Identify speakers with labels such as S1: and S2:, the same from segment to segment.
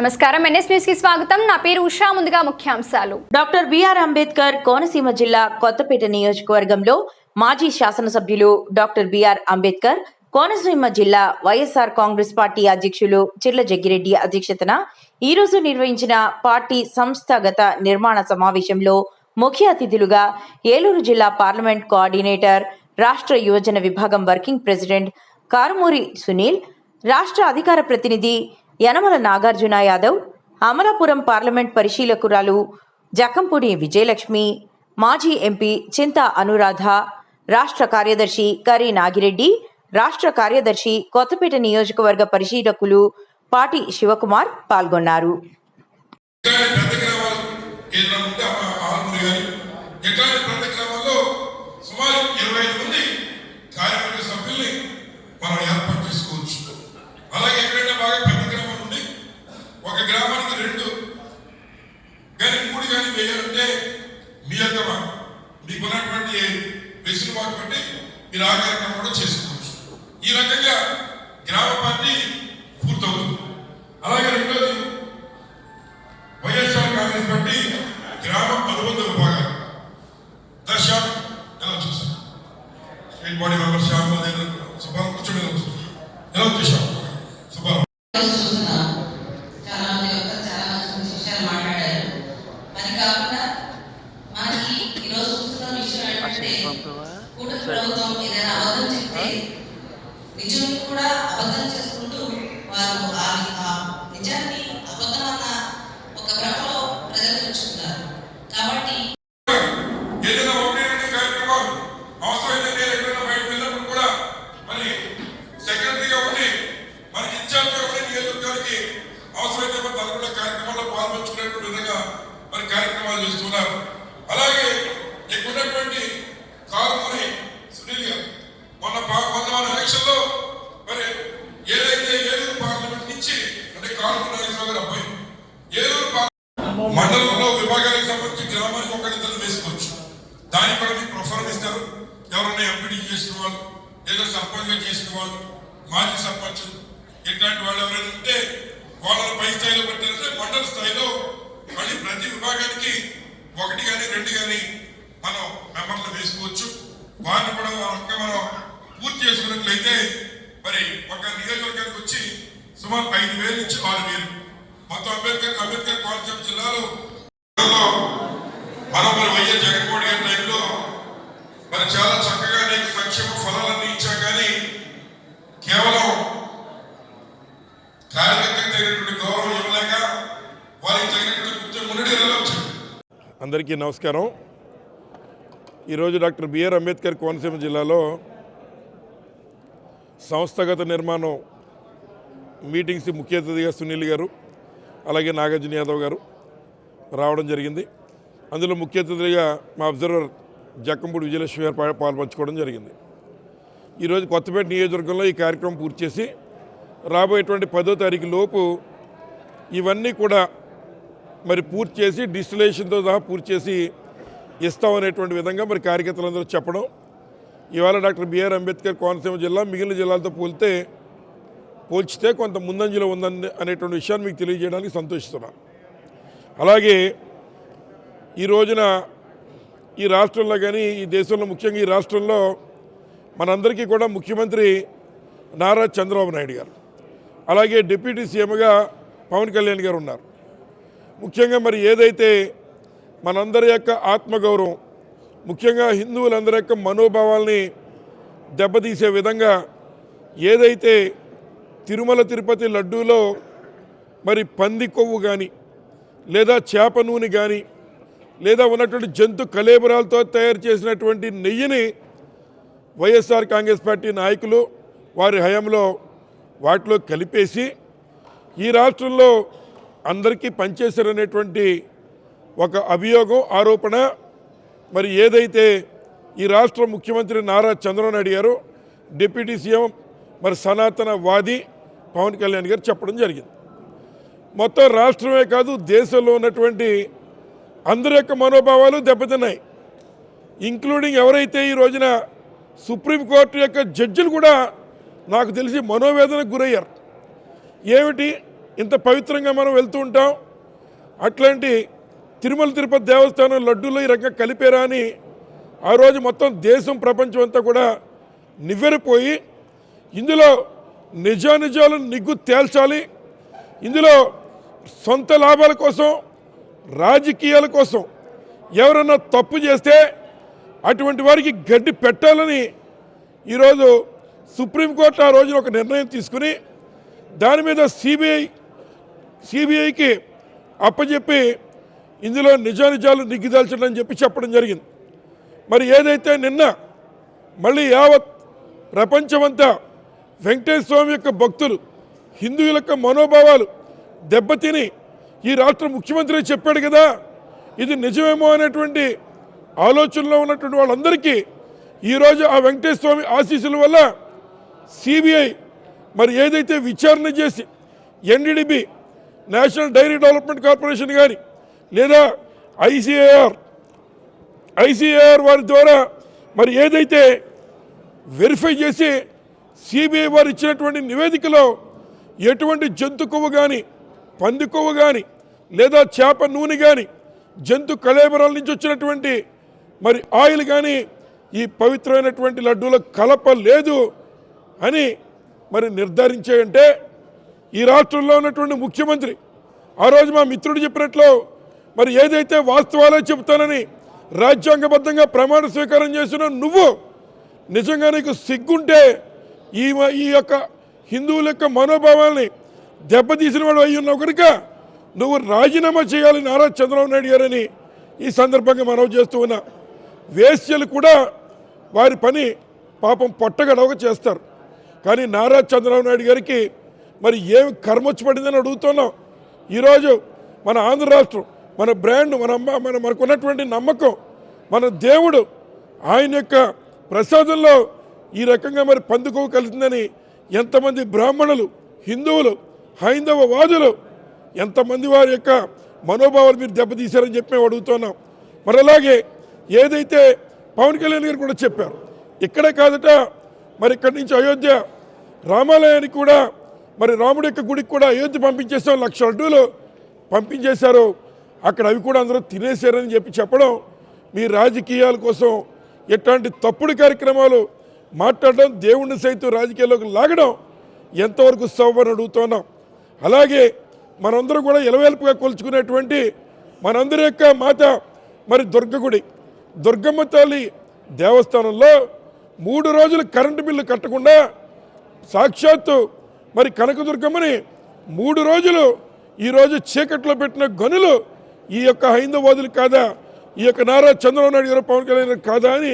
S1: నమస్కారం NS news కి స్వాగతం. నా పేరు ఉషా. ముందుగా ముఖ్యాంశాలు.
S2: డాక్టర్ బిఆర్ అంబేద్కర్ కోనసీమ జిల్లా కొత్తపేట నియోజకవర్గంలో మాజీ శాసనసభ్యులు డాక్టర్ బిఆర్ అంబేద్కర్ కోనసీమ జిల్లా వైఎస్ఆర్ కాంగ్రెస్ పార్టీ అధ్యక్షులు చిర్ల జగ్గిరెడ్డి అధ్యక్షతన ఈ రోజు నిర్వహించిన పార్టీ సంస్థాగత నిర్మాణ సమావేశంలో ముఖ్య అతిథులుగా ఏలూరు జిల్లా పార్లమెంట్ కోఆర్డినేటర్, రాష్ట్ర యువజన విభాగం వర్కింగ్ ప్రెసిడెంట్ కారుమూరి సునీల్, రాష్ట్ర అధికార ప్రతినిధి యనమల నాగార్జున యాదవ్, అమలాపురం పార్లమెంట్ పరిశీలకురాలు జకంపూడి విజయలక్ష్మి, మాజీ ఎంపీ చింతా అనురాధ, రాష్ట్ర కార్యదర్శి కరి నాగిరెడ్డి, రాష్ట్ర కార్యదర్శి కొత్తపేట నియోజకవర్గ పరిశీలకులు పాటి శివకుమార్ పాల్గొన్నారు.
S3: మీకున్నటువంటి వెసులుబాటు బట్టి మీరు ఆ కార్యక్రమం కూడా చేసుకోవచ్చు. ఈ రకంగా గ్రామ పార్టీ పూర్తవుతుంది. అలాగే రెండోది వైఎస్ఆర్ కాంగ్రెస్ పార్టీ గ్రామ అనుబంధ విభాగాలు దశ ఎలా చూస్తాం state body member Shyam Subbarao కూర్చొని ఎలా చూసాం సుబ్బారావు
S4: ప్రభుత్వం ఏదైనా అబద్ధం చెప్తే నిజం కూడా అబద్ధం చేసుకుంటూ వారు ఆ నిజాన్ని అబద్ధం అన్న ఒక భ్రమలో ప్రజలు ఉంచుతున్నారు. కాబట్టి
S3: ఏదైనా ఒకటి రెండు కార్యక్రమాలు అవసరమైతే ఎక్కడైనా బయట వెళ్ళినప్పుడు కూడా మరి సెక్రటరీగా ఉండి మనకి ఇన్ఛార్జ్గా ఉండి నియోజకవర్గానికి అవసరమైతే మన తలకుండా కార్యక్రమాల్లో పాల్పంచుకునేటువంటి విధంగా మరి కార్యక్రమాలు చేస్తున్నారు. అలాగే ఇక్కడున్నటువంటి కారుమూరి సునీల్ గారు మొన్న మన ఎలక్షన్ లో మరి ఏదైతే ఏలూరు పార్లమెంట్ నుంచి అంటే కారుమూరి నాగేశ్వరరావు గారు అబ్బాయి ఏలూరు మండలంలో విభాగానికి సంబంధించి గ్రామానికి ఒకరిద్దరు వేసుకోవచ్చు. దానికి కూడా మీకు ప్రొఫైల్ ఇస్తారు. ఎవరైనా ఎంపీడీ చేసిన వాళ్ళు, లేదా సర్పంచ్గా చేసిన వాళ్ళు, మాజీ సర్పంచ్ ఇట్లాంటి వాళ్ళు ఎవరైనా ఉంటే వాళ్ళని పై స్థాయిలో పెట్టారంటే మండల స్థాయిలో మళ్ళీ ప్రతి విభాగానికి ఒకటి కానీ రెండు కానీ మనం మెంబర్లు వేసుకోవచ్చు. వారిని కూడా మనం పూర్తి చేసుకున్నట్లయితే మరి ఒక నియోజకవర్గానికి వచ్చి సుమారు 5,000 నుంచి 6,000 మొత్తం అంబేద్కర్ కోనసీమ జిల్లాలో మనం మరి వైఎస్ జగన్మోహన్ గారి టైంలో మరి చాలా చక్కగా అనేక సంక్షేమ ఫలాలన్నీ ఇచ్చాం. కానీ కేవలం కార్యకర్తకు తగినటువంటి గౌరవం ఇవ్వలేక వారికి తగినటువంటి గుర్తు మున్నడి వచ్చారు.
S5: అందరికీ నమస్కారం. ఈరోజు డాక్టర్ బిఆర్ అంబేద్కర్ కోనసీమ జిల్లాలో సంస్థాగత నిర్మాణం మీటింగ్స్ ముఖ్య అతిథిగా సునీల్ గారు, అలాగే నాగార్జున యాదవ్ గారు రావడం జరిగింది. అందులో ముఖ్య అతిథిగా మా అబ్జర్వర్ జకంపూడి విజయలక్ష్మి గారు పాల్పంచుకోవడం జరిగింది. ఈరోజు కొత్తపేట నియోజకవర్గంలో ఈ కార్యక్రమం పూర్తి చేసి రాబోయేటువంటి 10వ తారీఖు లోపు ఇవన్నీ కూడా మరి పూర్తి చేసి డిస్టిలేషన్తో సహా పూర్తి చేసి ఇస్తామనేటువంటి విధంగా మరి కార్యకర్తలందరూ చెప్పడం. ఇవాళ డాక్టర్ బిఆర్ అంబేద్కర్ కోనసీమ జిల్లా మిగిలిన జిల్లాలతో పోల్చితే కొంత ముందంజలో ఉందని అనేటువంటి విషయాన్ని మీకు తెలియజేయడానికి సంతోషిస్తున్నా. అలాగే ఈ రోజున ఈ రాష్ట్రంలో కానీ ఈ దేశంలో ముఖ్యంగా ఈ రాష్ట్రంలో మనందరికీ కూడా ముఖ్యమంత్రి నారా చంద్రబాబు నాయుడు గారు, అలాగే డిప్యూటీ సీఎంగా పవన్ కళ్యాణ్ గారు ఉన్నారు. ముఖ్యంగా మరి ఏదైతే మనందరి యొక్క ఆత్మగౌరవం, ముఖ్యంగా హిందువులందరి యొక్క మనోభావాల్ని దెబ్బతీసే విధంగా ఏదైతే తిరుమల తిరుపతి లడ్డూలో మరి పంది కొవ్వు కానీ, లేదా చేప నూనె కానీ, లేదా ఉన్నటువంటి జంతు కళేబరాలతో తయారు చేసినటువంటి నెయ్యిని వైఎస్ఆర్ కాంగ్రెస్ పార్టీ నాయకులు వారి హయాంలో వాటిలో కలిపేసి ఈ రాష్ట్రంలో అందరికీ పనిచేశారనేటువంటి ఒక అభియోగం, ఆరోపణ మరి ఏదైతే ఈ రాష్ట్ర ముఖ్యమంత్రి నారా చంద్రబాబు నాయుడు గారు, డిప్యూటీ సీఎం మరి సనాతన వాది పవన్ కళ్యాణ్ గారు చెప్పడం జరిగింది. మొత్తం రాష్ట్రమే కాదు దేశంలో ఉన్నటువంటి అందరి యొక్క మనోభావాలు దెబ్బతిన్నాయి. ఇంక్లూడింగ్ ఎవరైతే ఈ రోజున సుప్రీంకోర్టు యొక్క జడ్జిలు కూడా నాకు తెలిసి మనోవేదనకు గురయ్యారు. ఏమిటి ఇంత పవిత్రంగా మనం వెళ్తూ ఉంటాం. అట్లాంటి తిరుమల తిరుపతి దేవస్థానం లడ్డూలో ఈ రకంగా కలిపారా అని ఆ రోజు మొత్తం దేశం ప్రపంచం అంతా కూడా నివ్వెరపోయి ఇందులో నిజానిజాలను నిగ్గు తేల్చాలి, ఇందులో సొంత లాభాల కోసం రాజకీయాల కోసం ఎవరన్నా తప్పు చేస్తే అటువంటి వారికి గడ్డి పెట్టాలని ఈరోజు సుప్రీంకోర్టు ఆ రోజున ఒక నిర్ణయం తీసుకుని దాని మీద సిబిఐకి అప్పచెప్పి ఇందులో నిజానిజాలు నిగ్గుదాల్చడం చెప్పి చెప్పడం జరిగింది. మరి ఏదైతే నిన్న మళ్ళీ యావత్ ప్రపంచమంతా వెంకటేశ్వర స్వామి యొక్క భక్తులు హిందువుల యొక్క మనోభావాలు దెబ్బతిని ఈ రాష్ట్ర ముఖ్యమంత్రి చెప్పాడు కదా, ఇది నిజమేమో అనేటువంటి ఆలోచనలో ఉన్నటువంటి వాళ్ళందరికీ ఈరోజు ఆ వెంకటేశ్వర స్వామి ఆశీస్సుల వల్ల సిబిఐ మరి ఏదైతే విచారణ చేసి NDDB national dairy development corporation కానీ లేదా ఐసీఏఆర్ వారి ద్వారా మరి ఏదైతే వెరిఫై చేసి సిబిఐ వారు ఇచ్చినటువంటి నివేదికలో ఎటువంటి జంతు కొవ్వు కానీ పంది కొవ్వు కానీ లేదా చేప నూనె కానీ జంతు కళేబరాల నుంచి వచ్చినటువంటి మరి ఆయిల్ కానీ ఈ పవిత్రమైనటువంటి లడ్డూలో కలపలేదు అని మరి నిర్ధారించాయంటే ఈ రాష్ట్రంలో ఉన్నటువంటి ముఖ్యమంత్రి ఆ రోజు మా మిత్రుడు చెప్పినట్లు మరి ఏదైతే వాస్తవాలే చెబుతానని రాజ్యాంగబద్ధంగా ప్రమాణ స్వీకారం చేసిన నువ్వు నిజంగా నీకు సిగ్గుంటే ఈ యొక్క హిందువుల యొక్క మనోభావాల్ని దెబ్బతీసిన వాడు అయి ఉన్నావు కనుక నువ్వు రాజీనామా చేయాలి నారా చంద్రబాబు నాయుడు గారని ఈ సందర్భంగా మనవి చేస్తూ ఉన్నా. వేశ్యలు కూడా వారి పని పాపం పొట్టగడవగా చేస్తారు, కానీ నారా చంద్రబాబు నాయుడు గారికి మరి ఏమి కర్మొచ్చి పడిందని అడుగుతున్నాం. ఈరోజు మన ఆంధ్ర రాష్ట్రం, మన బ్రాండ్, మనకున్నటువంటి నమ్మకం, మన దేవుడు ఆయన యొక్క ప్రసాదంలో ఈ రకంగా మరి పందుకు కలిసిందని ఎంతమంది బ్రాహ్మణులు, హిందువులు, హైందవ వాదులు ఎంతమంది వారి యొక్క మనోభావాలు మీరు దెబ్బతీశారని చెప్పి మేము అడుగుతున్నాం. మరి అలాగే ఏదైతే పవన్ కళ్యాణ్ గారు కూడా చెప్పారు, ఇక్కడే కాదట మరి ఇక్కడి నుంచి అయోధ్య రామాలయానికి కూడా మరి రాముడి యొక్క గుడికి కూడా అయోధ్య పంపించేస్తాం, 1,00,000 లడ్డూలు పంపించేశారు, అక్కడ అవి కూడా అందరూ తినేశారని చెప్పి చెప్పడం, మీ రాజకీయాల కోసం ఎట్లాంటి తప్పుడు కార్యక్రమాలు మాట్లాడడం, దేవుణ్ణి సైతం రాజకీయాల్లోకి లాగడం ఎంతవరకు సవ్వని అడుగుతున్నాం. అలాగే మనందరూ కూడా ఎలవేల్పుగా కొలుచుకునేటువంటి మనందరి యొక్క మాత మరి దుర్గగుడి దుర్గమ్మ తల్లి దేవస్థానంలో 3 రోజులు కరెంటు బిల్లు కట్టకుండా సాక్షాత్తు మరి కనకదుర్గమ్మని 3 రోజులు ఈరోజు చీకట్లో పెట్టిన గనులు ఈ యొక్క హైందవాదులు కాదా, ఈ యొక్క నారా చంద్రబాబు నాయుడు గారు, పవన్ కళ్యాణ్ గారు కాదా అని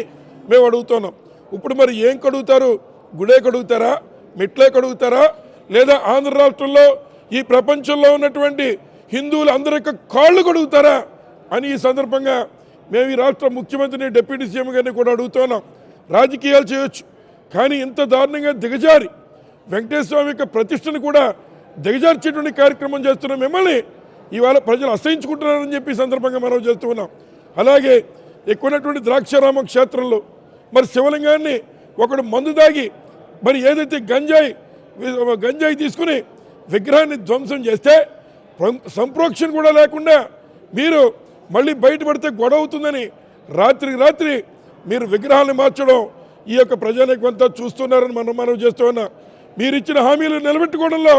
S5: మేము అడుగుతున్నాం. ఇప్పుడు మరి ఏం కడుగుతారు? గుడే కడుగుతారా, మెట్లే కడుగుతారా, లేదా ఆంధ్ర రాష్ట్రంలో ఈ ప్రపంచంలో ఉన్నటువంటి హిందువులు అందరి యొక్క కాళ్ళు కడుగుతారా అని ఈ సందర్భంగా మేము ఈ రాష్ట్ర ముఖ్యమంత్రిని, డిప్యూటీ సీఎం గారిని కూడా అడుగుతున్నాం. రాజకీయాలు చేయొచ్చు, కానీ ఇంత దారుణంగా దిగజారి వెంకటేశ్వర స్వామి యొక్క ప్రతిష్టను కూడా దిగజార్చేటువంటి కార్యక్రమం చేస్తున్న మిమ్మల్ని ఇవాళ ప్రజలు అసహించుకుంటున్నారని చెప్పి ఈ సందర్భంగా మనం చేస్తూ ఉన్నాం. అలాగే ఎక్కువైనటువంటి ద్రాక్షారామ క్షేత్రంలో మరి శివలింగాన్ని ఒకడు మందు దాగి మరి ఏదైతే గంజాయి తీసుకుని విగ్రహాన్ని ధ్వంసం చేస్తే సంప్రోక్షణ కూడా లేకుండా మీరు మళ్ళీ బయటపడితే గొడవ అవుతుందని రాత్రికి రాత్రి మీరు విగ్రహాన్ని మార్చడం ఈ యొక్క ప్రజానీకమంతా చూస్తున్నారని మనం చేస్తూ ఉన్నా. మీరు ఇచ్చిన హామీలు నిలబెట్టుకోవడంలో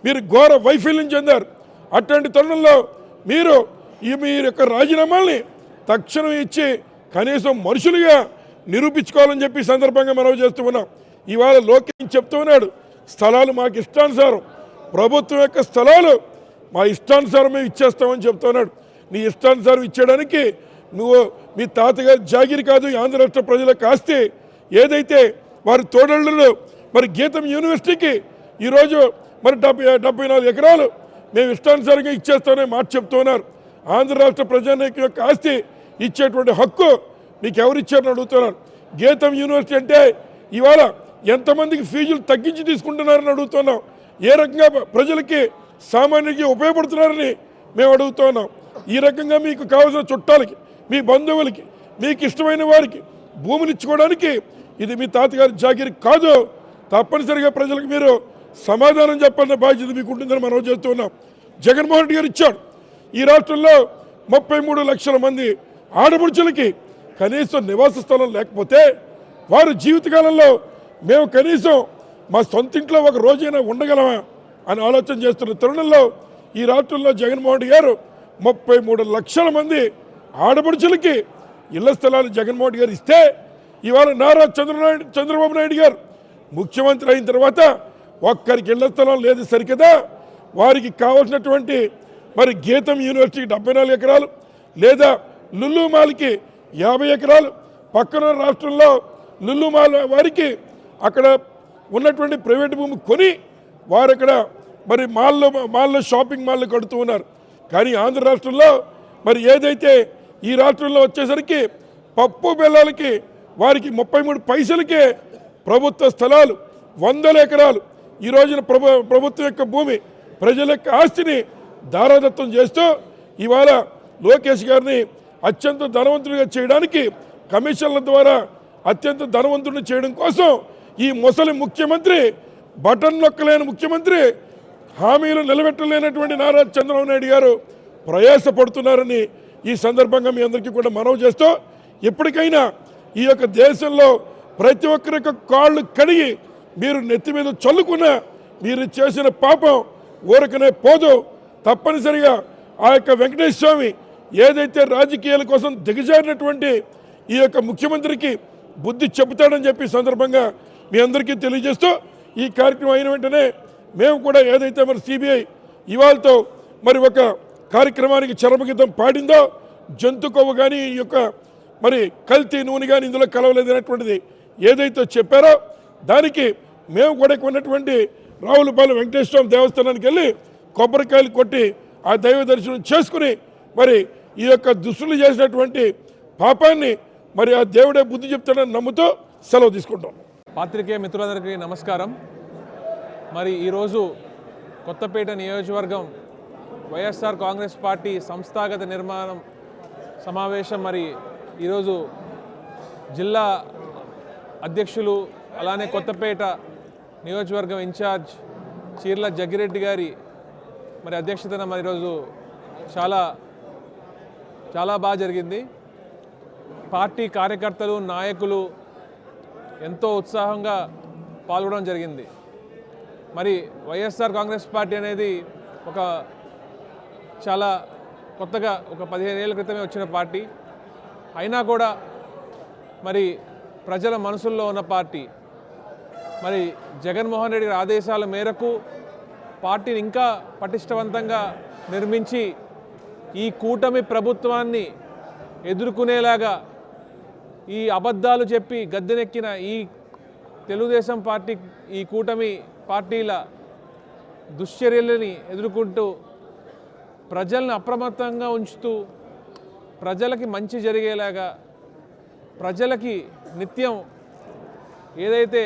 S5: మీరు ఘోర వైఫల్యం చెందారు. అట్లాంటి తరుణంలో మీరు మీ యొక్క రాజీనామాల్ని తక్షణం ఇచ్చి కనీసం మనుషులుగా నిరూపించుకోవాలని చెప్పి సందర్భంగా మనం చేస్తూ ఉన్నాం. ఇవాళ లోకేష్ చెప్తూ ఉన్నాడు, స్థలాలు మాకు ఇష్టానుసారం, ప్రభుత్వం యొక్క స్థలాలు మా ఇష్టానుసారం మేము ఇచ్చేస్తామని చెప్తున్నాడు. నీ ఇష్టానుసారం ఇచ్చేయడానికి నువ్వు మీ తాతగారి జాగిరి కాదు, ఆంధ్ర రాష్ట్ర ప్రజలకు ఆస్తి ఏదైతే వారి తోడళ్ళు మరి గీతం యూనివర్సిటీకి ఈరోజు మరి 74 ఎకరాలు మేము ఇష్టానుసారంగా ఇచ్చేస్తామని మాట చెప్తున్నారు. ఆంధ్ర రాష్ట్ర ప్రజానీకం యొక్క ఆస్తి ఇచ్చేటువంటి హక్కు మీకు ఎవరిచ్చారని అడుగుతున్నారు. గీతం యూనివర్సిటీ అంటే ఇవాళ ఎంతమందికి ఫీజులు తగ్గించి తీసుకుంటున్నారని అడుగుతున్నాం. ఏ రకంగా ప్రజలకి సామాన్యుడికి ఉపయోగపడుతున్నారని మేము అడుగుతున్నాం. ఈ రకంగా మీకు కావాల్సిన చుట్టాలకి, మీ బంధువులకి, మీకు ఇష్టమైన వారికి భూములు ఇచ్చుకోవడానికి ఇది మీ తాతగారి జాగిరి కాదు. తప్పనిసరిగా ప్రజలకు మీరు సమాధానం చెప్పాలన్న బాధ్యత మీకు ఉంటుందని మనం చేస్తున్నాం. జగన్మోహన్ రెడ్డి గారు ఇచ్చాడు. ఈ రాష్ట్రంలో 33 లక్షల మంది ఆడపడుచులకి కనీసం నివాస స్థలం లేకపోతే వారు జీవితకాలంలో మేము కనీసం మా సొంత ఇంట్లో ఒక రోజైనా ఉండగలమా అని ఆలోచన చేస్తున్న తరుణంలో ఈ రాష్ట్రంలో జగన్మోహన్ రెడ్డి గారు 33 లక్షల మంది ఆడపడుచులకి ఇళ్ల స్థలాలు జగన్మోహన్ రెడ్డి గారు ఇస్తే ఇవాళ నారా చంద్రబాబు నాయుడు గారు ముఖ్యమంత్రి అయిన తర్వాత ఒక్కరికి ఇళ్ల స్థలం లేదు సరికదా, వారికి కావాల్సినటువంటి మరి గీతం యూనివర్సిటీకి 74 ఎకరాలు లేదా లుల్లు మాల్కి 50 ఎకరాలు, పక్కన రాష్ట్రంలో లుల్లు మాల్ వారికి అక్కడ ఉన్నటువంటి ప్రైవేట్ భూమి కొని వారు అక్కడ మరి మాల్లో షాపింగ్ మాల్లో కడుతూ ఉన్నారు. కానీ ఆంధ్ర రాష్ట్రంలో మరి ఏదైతే ఈ రాష్ట్రంలో వచ్చేసరికి పప్పు బెల్లాలకి వారికి 33 పైసలకే ప్రభుత్వ స్థలాలు 100 ఎకరాలు ఈ రోజున ప్రభుత్వం యొక్క భూమి ప్రజల యొక్క ఆస్తిని దారాదత్తం చేస్తూ ఇవాళ లోకేష్ గారిని అత్యంత ధనవంతుడిగా చేయడానికి కమిషన్ల ద్వారా అత్యంత ధనవంతుడిని చేయడం కోసం ఈ ముసలి ముఖ్యమంత్రి, బటన్ నొక్కలేని ముఖ్యమంత్రి, హామీలు నిలబెట్టలేనటువంటి నారా చంద్రబాబు నాయుడు గారు ప్రయాసపడుతున్నారని ఈ సందర్భంగా మీ అందరికీ కూడా మనవి చేస్తూ ఎప్పటికైనా ఈ యొక్క దేశంలో ప్రతి ఒక్కరి యొక్క కాళ్ళు కడిగి మీరు నెత్తి మీద చల్లుకున్న మీరు చేసిన పాపం ఊరకనే పోదు. తప్పనిసరిగా ఆ యొక్క వెంకటేశ్వర స్వామి ఏదైతే రాజకీయాల కోసం దిగజారినటువంటి ఈ యొక్క ముఖ్యమంత్రికి బుద్ధి చెబుతాడని చెప్పి సందర్భంగా మీ అందరికీ తెలియజేస్తూ ఈ కార్యక్రమం అయిన వెంటనే మేము కూడా ఏదైతే మరి సిబిఐ ఇవాళతో మరి ఒక కార్యక్రమానికి చరమగీతం పాడిందో, జంతు కొవ్వు కానీ ఈ యొక్క మరి కల్తీ నూనె కానీ ఇందులో కలవలేదనేటువంటిది ఏదైతే చెప్పారో దానికి మేము కూడా ఉన్నటువంటి రావులపాలెం వెంకటేశ్వర స్వామి దేవస్థానానికి వెళ్ళి కొబ్బరికాయలు కొట్టి ఆ దైవ దర్శనం చేసుకుని మరి ఈ యొక్క దుస్తులు చేసినటువంటి పాపాన్ని మరి ఆ దేవుడే బుద్ధి చెప్తాడని నమ్ముతూ సెలవు తీసుకుంటాం.
S6: పాత్రికేయ మిత్రులందరికీ నమస్కారం. మరి ఈరోజు కొత్తపేట నియోజకవర్గం వైఎస్ఆర్ కాంగ్రెస్ పార్టీ సంస్థాగత నిర్మాణం సమావేశం మరి ఈరోజు జిల్లా అధ్యక్షులు అలానే కొత్తపేట నియోజకవర్గం ఇన్ఛార్జ్ చీర్ల జగ్గిరెడ్డి గారి మరి అధ్యక్షతన మరి ఈరోజు చాలా బాగా జరిగింది. పార్టీ కార్యకర్తలు, నాయకులు ఎంతో ఉత్సాహంగా పాల్గొనడం జరిగింది. మరి వైఎస్ఆర్ కాంగ్రెస్ పార్టీ అనేది ఒక చాలా కొత్తగా ఒక 15 ఏళ్ల క్రితమే వచ్చిన పార్టీ అయినా కూడా మరి ప్రజల మనసుల్లో ఉన్న పార్టీ. మరి జగన్మోహన్ రెడ్డి గారి ఆదేశాల మేరకు పార్టీని ఇంకా పటిష్టవంతంగా నిర్మించి ఈ కూటమి ప్రభుత్వాన్ని ఎదుర్కొనేలాగా ఈ అబద్ధాలు చెప్పి గద్దెనెక్కిన ఈ తెలుగుదేశం పార్టీ, ఈ కూటమి పార్టీల దుశ్చర్యలని ఎదుర్కొంటూ ప్రజలను అప్రమత్తంగా ఉంచుతూ ప్రజలకి మంచి జరిగేలాగా, ప్రజలకి నిత్యం ఏదైతే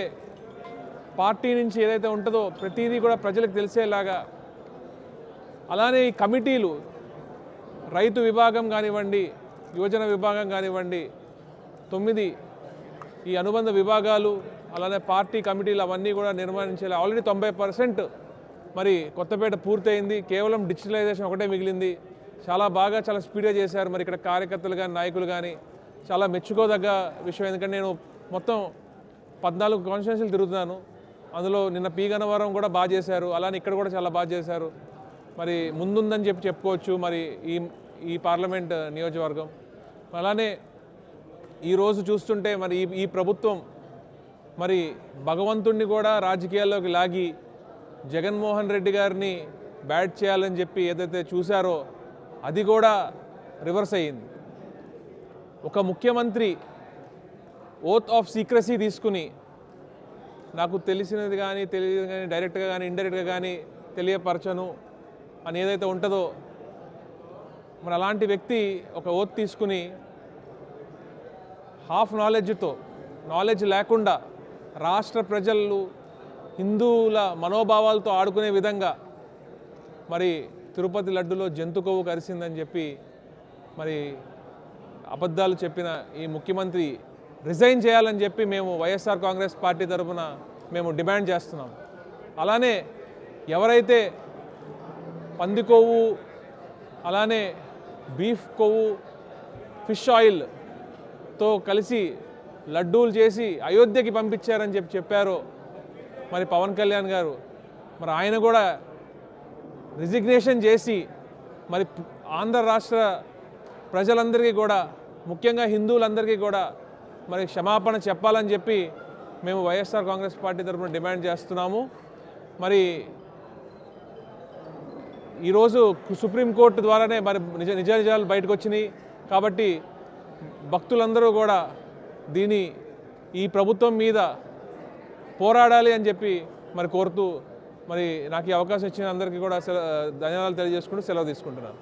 S6: పార్టీ నుంచి ఏదైతే ఉంటుందో ప్రతిదీ కూడా ప్రజలకు తెలిసేలాగా, అలానే ఈ కమిటీలు రైతు విభాగం కానివ్వండి, యువజన విభాగం కానివ్వండి, 9 ఈ అనుబంధ విభాగాలు అలానే పార్టీ కమిటీలు అవన్నీ కూడా నిర్వహించాలి. ఆల్రెడీ 90% మరి కొత్తపేట పూర్తయింది. కేవలం డిజిటలైజేషన్ ఒకటే మిగిలింది. చాలా బాగా చాలా స్పీడ్గా చేశారు. మరి ఇక్కడ కార్యకర్తలు కానీ నాయకులు కానీ చాలా మెచ్చుకోదగ్గ విషయం. ఎందుకంటే నేను మొత్తం 14 కాన్స్టిట్యున్సీలు తిరుగుతున్నాను. అందులో నిన్న పి గన్నవరం కూడా బాగా చేశారు, అలానే ఇక్కడ కూడా చాలా బాగా చేశారు. మరి ముందుందని చెప్పుకోవచ్చు మరి ఈ పార్లమెంట్ నియోజకవర్గం. అలానే ఈరోజు చూస్తుంటే మరి ఈ ప్రభుత్వం మరి భగవంతుణ్ణి కూడా రాజకీయాల్లోకి లాగి జగన్మోహన్ రెడ్డి గారిని బ్యాట్ చేయాలని చెప్పి ఏదైతే చూశారో అది కూడా రివర్స్ అయ్యింది. ఒక ముఖ్యమంత్రి ఓత్ ఆఫ్ సీక్రసీ తీసుకుని నాకు తెలిసినది కానీ తెలియదు కానీ డైరెక్ట్గా కానీ ఇండైరెక్ట్గా కానీ తెలియపరచను అని ఏదైతే ఉంటుందో మరి అలాంటి వ్యక్తి ఒక ఓత్ తీసుకుని హాఫ్ నాలెడ్జ్తో, నాలెడ్జ్ లేకుండా రాష్ట్ర ప్రజలు హిందువుల మనోభావాలతో ఆడుకునే విధంగా మరి తిరుపతి లడ్డులో జంతు కొవ్వు కరిసిందని చెప్పి మరి అబద్ధాలు చెప్పిన ఈ ముఖ్యమంత్రి రిజైన్ చేయాలని చెప్పి మేము వైఎస్ఆర్ కాంగ్రెస్ పార్టీ తరఫున మేము డిమాండ్ చేస్తున్నాం. అలానే ఎవరైతే పంది కొవ్వు అలానే బీఫ్ కొవ్వు ఫిష్ ఆయిల్తో కలిసి లడ్డూలు చేసి అయోధ్యకి పంపించారని చెప్పారో మరి పవన్ కళ్యాణ్ గారు, మరి ఆయన కూడా రిజిగ్నేషన్ చేసి మరి ఆంధ్ర రాష్ట్ర ప్రజలందరికీ కూడా, ముఖ్యంగా హిందువులందరికీ కూడా మరి క్షమాపణ చెప్పాలని చెప్పి మేము వైఎస్ఆర్ కాంగ్రెస్ పార్టీ తరఫున డిమాండ్ చేస్తున్నాము. మరి ఈరోజు సుప్రీంకోర్టు ద్వారానే మరి నిజాలు బయటకు వచ్చినాయి కాబట్టి భక్తులందరూ కూడా ఈ ప్రభుత్వం మీద పోరాడాలి అని చెప్పి మరి కోరుతూ మరి నాకు ఈ అవకాశం ఇచ్చిన అందరికీ కూడా ధన్యవాదాలు తెలియజేసుకుంటూ సెలవు తీసుకుంటున్నాను.